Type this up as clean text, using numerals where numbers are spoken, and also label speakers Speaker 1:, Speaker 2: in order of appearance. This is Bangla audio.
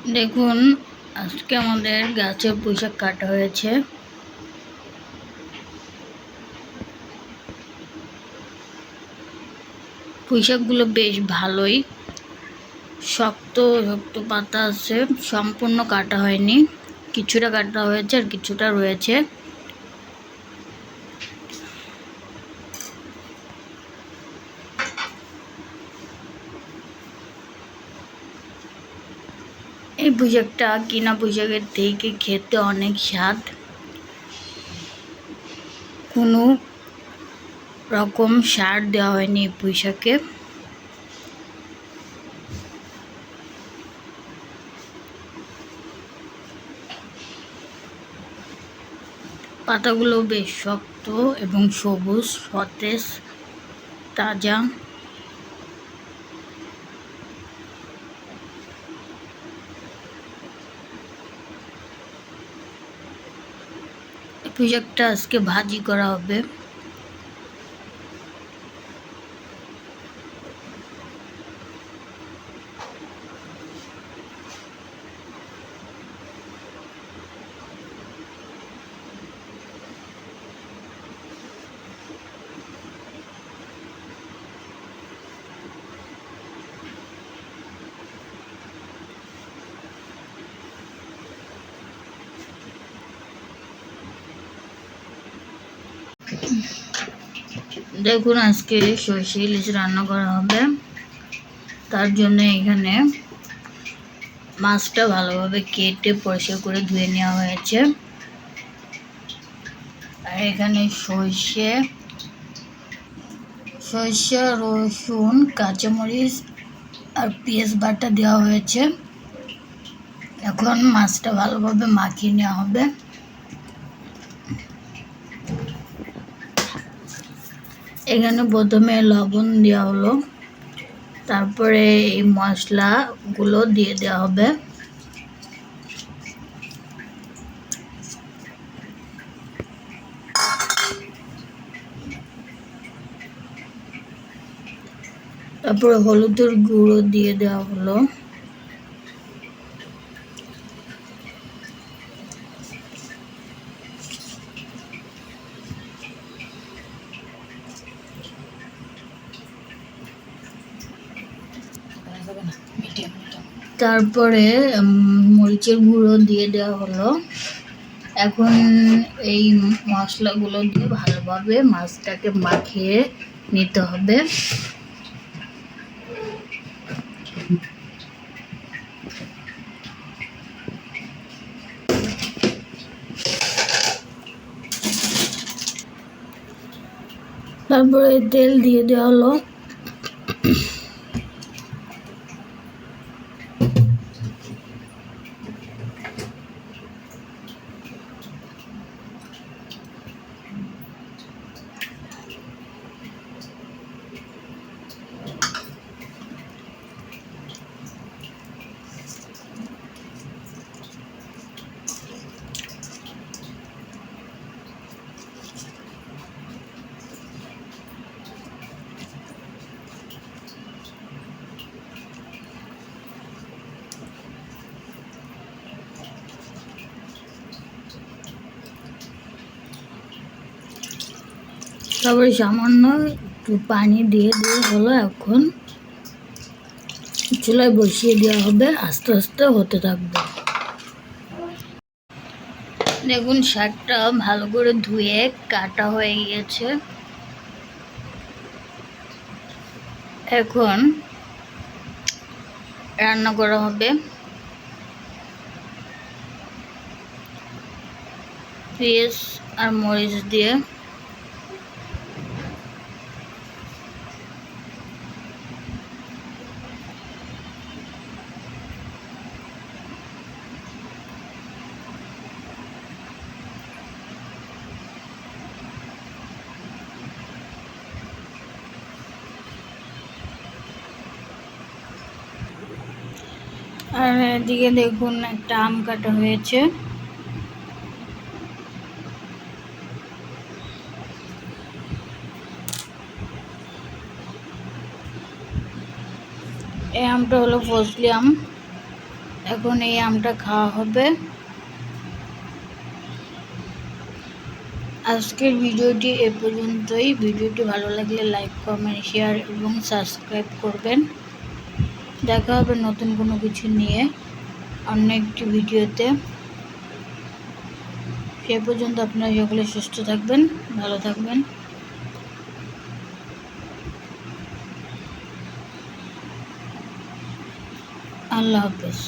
Speaker 1: দেখুন, আজকে আমাদের গাছের পুঁইশাক কাটা হয়েছে। পুঁইশাকগুলো বেশ ভালোই শক্ত শক্ত পাতা আছে, সম্পূর্ণ কাটা হয়নি, কিছুটা কাটা হয়েছে আর কিছুটা রয়েছে। এই পুঁইশাকটা কিনা পুঁইশাকের থেকে খেতে অনেক স্বাদ, কোনো রকম সার দেওয়া হয়নি এই পুঁইশাকে। পাতাগুলো বেশ শক্ত এবং সবুজ, সতেজ, তাজা। পুঁইশাকটা আজকে ভাজি করা হবে। দেখুন, আজকে সরষে ইলিশ রান্না করা হবে। তার জন্য এখানে মাছটা ভালোভাবে কেটে পরিষ্কার করে ধুয়ে নেওয়া হয়েছে। আর এখানে সরষে, রসুন, কাঁচামরিচ আর পেঁয়াজ বাটা দেওয়া হয়েছে। এখন মাছটা ভালোভাবে মাখিয়ে নেওয়া হবে। এখানে প্রথমে লবণ দেওয়া হলো, তারপরে এই মশলাগুলো দিয়ে দেওয়া হবে। তারপরে হলুদের গুঁড়ো দিয়ে দেওয়া হলো। তারপরে মরিচের গুঁড়ো দিয়ে দেওয়া হলো। এখন এই মশলাগুলো দিয়ে ভালোভাবে মাছটাকে মাখিয়ে নিতে হবে। তারপরে তেল দিয়ে দেওয়া হলো। তারপরে সামান্য একটু পানি দিয়ে হলো। এখন চুলায় বসিয়ে দেওয়া হবে, আস্তে আস্তে হতে থাকবে। দেখুন, শাকটা ভালো করে ধুয়ে কাটা হয়ে গিয়েছে। এখন রান্না করা হবে। পেঁয়াজ আর মরিচ দিয়ে আর এদিকে দেখুন, একটা আম কাটা হয়েছে। এই আমটা হলো ফজলি আম। এখন এই আমটা খাওয়া হবে। আজকের ভিডিওটি এ পর্যন্তই। ভিডিওটি ভালো লাগলে লাইক, কমেন্ট, শেয়ার এবং সাবস্ক্রাইব করবেন। দেখা হবে নতুন কোনো কিছু নিয়ে অন্য একটি ভিডিওতে। সে পর্যন্ত আপনারা সকলে সুস্থ থাকবেন, ভালো থাকবেন। আল্লাহ হাফেজ।